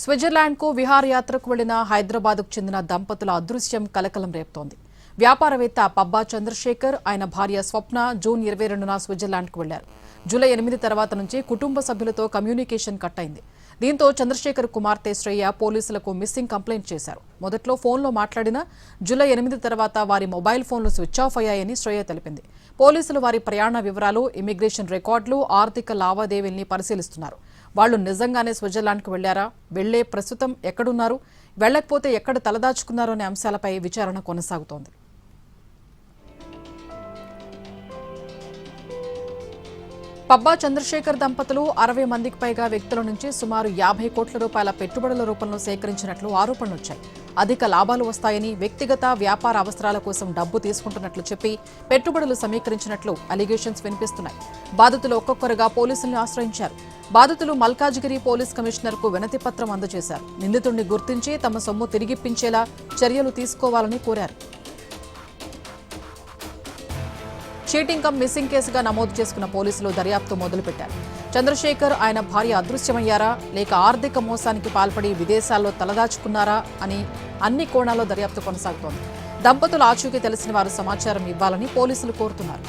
స్విట్జర్లాండ్కు విహారయాత్రకు వెళ్లిన హైదరాబాద్కు చెందిన దంపతుల అదృశ్యం కలకలం రేపుతోంది. వ్యాపారవేత్త పబ్బా చంద్రశేఖర్, ఆయన భార్య స్వప్న జూన్ 22న స్విట్జర్లాండ్కు వెళ్లారు. జూలై 8 తర్వాత నుంచి కుటుంబ సభ్యులతో కమ్యూనికేషన్ కట్ అయింది. దీంతో చంద్రశేఖర్ కుమార్తె శ్రేయ పోలీసులకు మిస్సింగ్ కంప్లైంట్ చేశారు. మొదట్లో ఫోన్లో మాట్లాడిన జూలై 8 తర్వాత వారి మొబైల్ ఫోన్లు స్విచ్ ఆఫ్ అయ్యాయని శ్రేయ తెలిపింది. పోలీసులు వారి ప్రయాణ వివరాలు, ఇమిగ్రేషన్ రికార్డులు, ఆర్థిక లావాదేవీల్ని పరిశీలిస్తున్నారు. వాళ్లు నిజంగానే స్విట్జర్లాండ్కు వెళ్లారా, వెళ్లే ప్రస్తుతం ఎక్కడున్నారు, వెళ్లకపోతే ఎక్కడ తలదాచుకున్నారో అనే అంశాలపై విచారణ కొనసాగుతోంది. పబ్బా చంద్రశేఖర్ దంపతులు 60 మందికి పైగా వ్యక్తుల నుంచి సుమారు 50 కోట్ల రూపాయల పెట్టుబడుల రూపంలో సేకరించినట్లు ఆరోపణలు వచ్చాయి. అధిక లాభాలు వస్తాయని, వ్యక్తిగత వ్యాపార అవసరాల కోసం డబ్బు తీసుకుంటున్నట్లు చెప్పి పెట్టుబడులు సమీకరించినట్లు అలిగేషన్స్ వినిపిస్తున్నాయి. బాధితులు ఒక్కొక్కరుగా పోలీసులను ఆశ్రయించారు. బాధితులు మల్కాజ్గిరి పోలీస్ కమిషనర్కు వినతి పత్రం అందజేశారు. నిందితుడిని గుర్తించి తమ సొమ్ము తిరిగిప్పించేలా చర్యలు తీసుకోవాలని కోరారు. చీటింగ్ కమ్ మిస్సింగ్ కేసుగా నమోదు చేసుకున్న పోలీసులు దర్యాప్తు మొదలుపెట్టారు. చంద్రశేఖర్, ఆయన భార్య అదృశ్యమయ్యారా, లేక ఆర్థిక మోసానికి పాల్పడి విదేశాల్లో తలదాచుకున్నారా అని అన్ని కోణాల్లో దర్యాప్తు కొనసాగుతోంది. దంపతుల ఆచూకీ తెలిసిన వారు సమాచారం ఇవ్వాలని పోలీసులు కోరుతున్నారు.